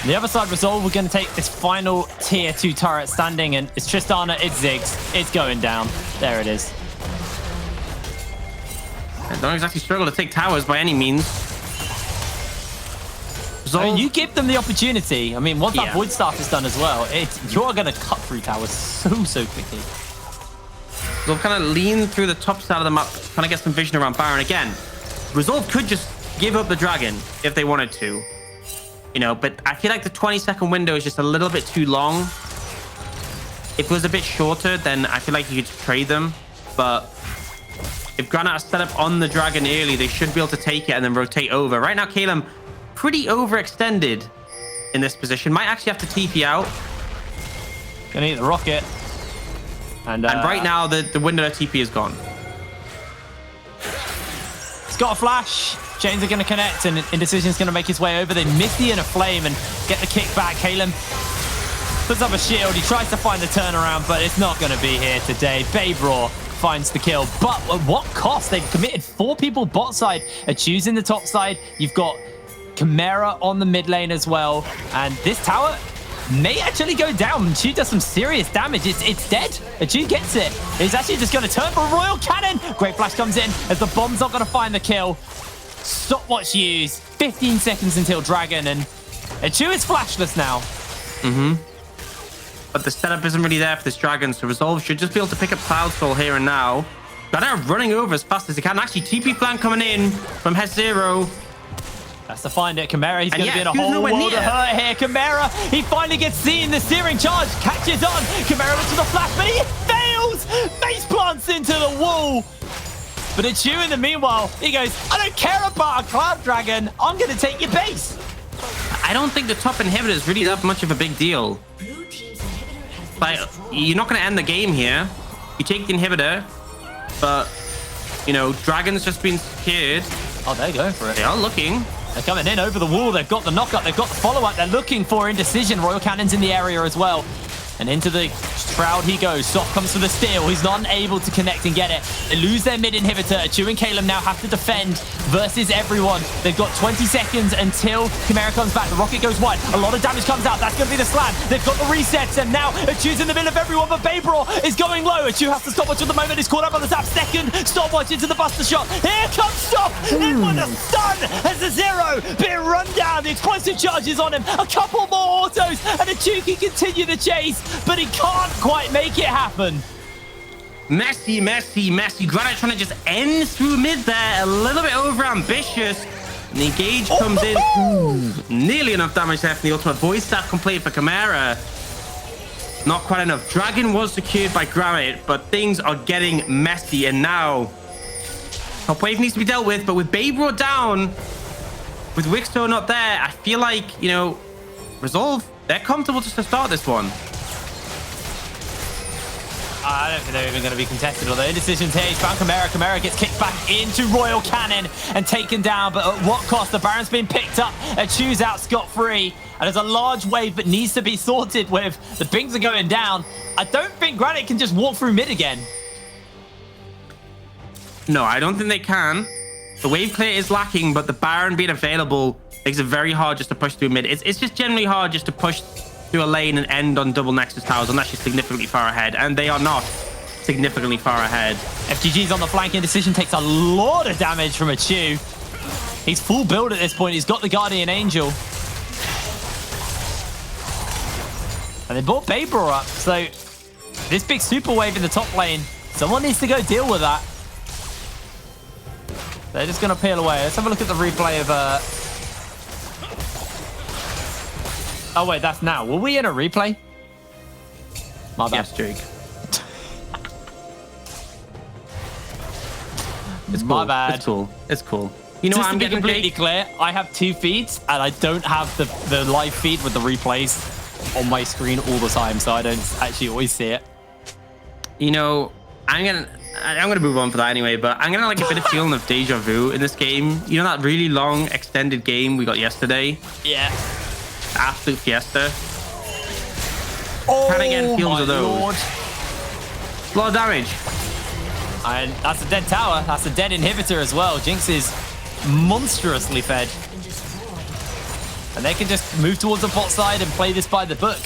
on the other side, Resolve, we're going to take this final tier 2 turret standing, and it's Tristana, it's Ziggs, it's going down. There it is. I don't exactly struggle to take towers by any means. Resolve, I mean, you give them the opportunity. I mean, once that Void Staff is done as well, you're going to cut through towers so quickly. Resolve kind of lean through the top side of the map, trying to get some vision around Baron again. Resolve could just give up the dragon if they wanted to, you know, but I feel like the 20-second window is just a little bit too long. If it was a bit shorter, then I feel like you could trade them. But if Granit are set up on the dragon early, they should be able to take it and then rotate over. Right now, Caleb pretty overextended in this position. Might actually have to TP out. Gonna eat the rocket. And right now, the window of TP is gone. It's got a flash. Chains are going to connect, and Indecision's going to make his way over. They miss the inner flame and get the kick back. Kalem puts up a shield. He tries to find the turnaround, but it's not going to be here today. Babe Brawl finds the kill, but at what cost? They've committed 4 people bot side, are choosing the top side. You've got Chimera on the mid lane as well, and this tower may actually go down. Chu does some serious damage. It's dead. Chu gets it. He's actually just going to turn for Royal Cannon. Great Flash comes in as the bomb's not going to find the kill. Stopwatch used. 15 seconds until Dragon, and Chu is flashless now. But the setup isn't really there for this Dragon, so Resolve should just be able to pick up Cloud Soul here and now. Granit running over as fast as he can. Actually, TP flank coming in from Hezero. That's to find it. Chimera, he's going to be in a who's whole nowhere world of near? hurt here. Chimera, he finally gets seen. The searing charge catches on. Chimera into the flash, but he fails. Face plants into the wall. But Chu, in the meanwhile, he goes, I don't care about a Cloud Dragon. I'm going to take your base. I don't think the top inhibitor is really that much of a big deal. Blue team's inhibitor has been Like, destroyed. you're not going to end the game here. You take the inhibitor, but, you know, Dragon's just been secured. Oh, they're going for it. They are looking. They're coming in over the wall. They've got the knockup. They've got the follow-up. They're looking for indecision. Royal Cannon's in the area as well. And into the Shroud he goes. Soft comes for the steal. He's not able to connect and get it. They lose their mid inhibitor. Chu and Caleb now have to defend versus everyone. They've got 20 seconds until Chimera comes back. The rocket goes wide. A lot of damage comes out. That's going to be the slam. They've got the resets. And now Chu's in the middle of everyone. But Baybro is going low. Chu has to stopwatch at the moment. He's caught up on the tap. Second stopwatch into the buster shot. Here comes Stop. In with a stun as a zero. Bit of run down. The explosive charge is on him. A couple more autos. And Chu can continue the chase. But he can't quite make it happen. Messy. Granit trying to just end through mid there. A little bit over-ambitious. And the engage comes in. Nearly enough damage there from the ultimate. Voice staff complete for Chimera. Not quite enough. Dragon was secured by Granit, but things are getting messy. And now, top wave needs to be dealt with. But with Baybro down, with Wixto not there, I feel like, you know, Resolve, they're comfortable just to start this one. I don't think they're even going to be contested. Although indecision's here, he's found Chimera. Chimera gets kicked back into Royal Cannon and taken down. But at what cost? The Baron's been picked up and Chu's out scot-free. And there's a large wave that needs to be sorted with. The pings are going down. I don't think Granit can just walk through mid again. No, I don't think they can. The wave clear is lacking, but the Baron being available makes it very hard just to push through mid. It's just generally hard just to push through a lane and end on double Nexus towers unless you're significantly far ahead. And they are not significantly far ahead. FGG's on the flank. Indecision takes a lot of damage from a Chu. He's full build at this point. He's got the Guardian Angel. And they brought Baber up. So this big super wave in the top lane, someone needs to go deal with that. They're just going to peel away. Let's have a look at the replay of... Oh, wait, that's now. Were we in a replay? My bad. Yes, Jake. It's cool. My bad. It's cool. It's cool. You know Just what I'm to be getting, completely Jake? clear, I have 2 feeds and I don't have the live feed with the replays on my screen all the time, so I don't actually always see it. You know, I'm gonna move on for that anyway, but I'm gonna like a bit of feeling of deja vu in this game. You know that really long extended game we got yesterday? Yeah. Absolute fiesta. Oh, Kinda getting feels my of those. Lord. A lot of damage. And that's a dead tower. That's a dead inhibitor as well. Jinx is monstrously fed. been destroyed. And they can just move towards the bot side and play this by the book.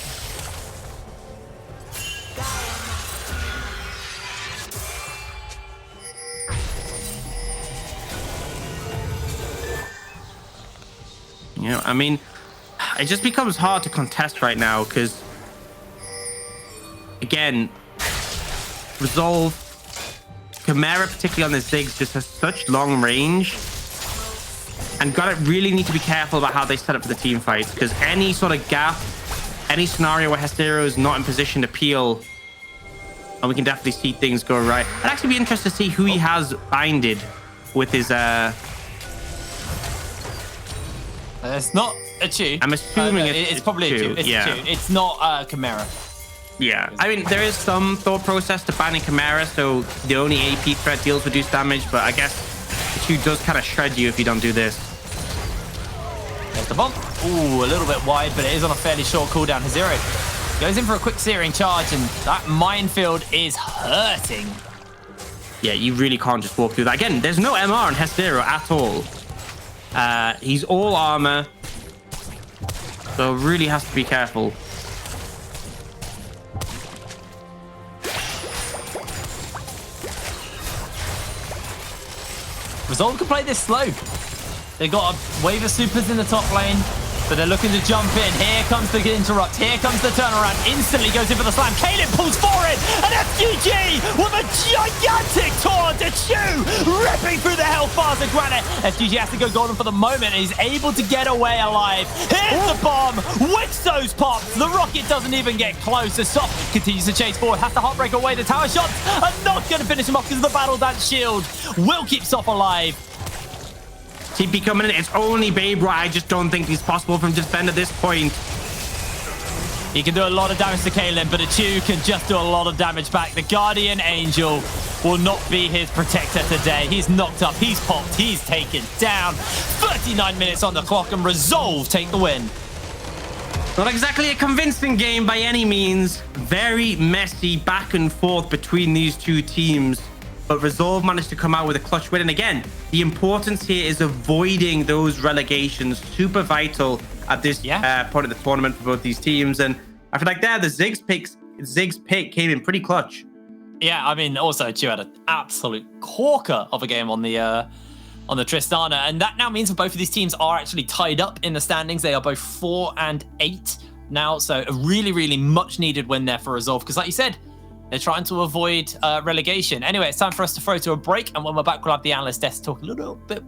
You know, I mean, it just becomes hard to contest right now because, again, Resolve, Chimera, particularly on the Ziggs, just has such long range. And Granit really need to be careful about how they set up for the team fights because any sort of gap, any scenario where Hestero is not in position to peel, and we can definitely see things go right. I'd actually be interested to see who he has binded with his... It's not a Chu. I'm assuming it's probably a Chu. It's yeah. a Chu. It's not Chimera. Yeah, I mean, there is some thought process to banning Chimera, so the only AP threat deals reduced damage, but I guess the Chu does kind of shred you if you don't do this. There's the bomb. Ooh, a little bit wide, but it is on a fairly short cooldown. Hezero goes in for a quick searing charge, and that minefield is hurting. Yeah, you really can't just walk through that. Again, there's no MR on Hestero at all. He's all armor, so really has to be careful. Resolve can play this slow. They got a wave of supers in the top lane, but they're looking to jump in. Here comes the interrupt. Here comes the turnaround. Instantly goes in for the slam. Kaelin pulls forward, and FGG with a gigantic taunt to Chew, ripping through the health bars of Granit. FGG has to go golden for the moment, and he's able to get away alive. Here's the bomb. Wicks those pops. The rocket doesn't even get close. The Sop continues to chase forward. Has to heartbreak away. The tower shots are not going to finish him off because of the battle dance shield. Will keep Sop alive. TP coming in. It's only Babe Roy. I just don't think it's possible for him to defend at this point. He can do a lot of damage to Kaelin, but Achu can just do a lot of damage back. The Guardian Angel will not be his protector today. He's knocked up, he's popped, he's taken down. 39 minutes on the clock, and Resolve take the win. Not exactly a convincing game by any means. Very messy back and forth between these two teams. But Resolve managed to come out with a clutch win. And again, the importance here is avoiding those relegations. Super vital at this point of the tournament for both these teams. And I feel like the Ziggs pick came in pretty clutch. Yeah, I mean, also Chu had an absolute corker of a game on the Tristana, and that now means that both of these teams are actually tied up in the standings. They are both 4 and 8 now, so a really, really much needed win there for Resolve, because like you said, they're trying to avoid relegation. Anyway, it's time for us to throw to a break, and when we're back, we'll have the analyst desk talk a little bit.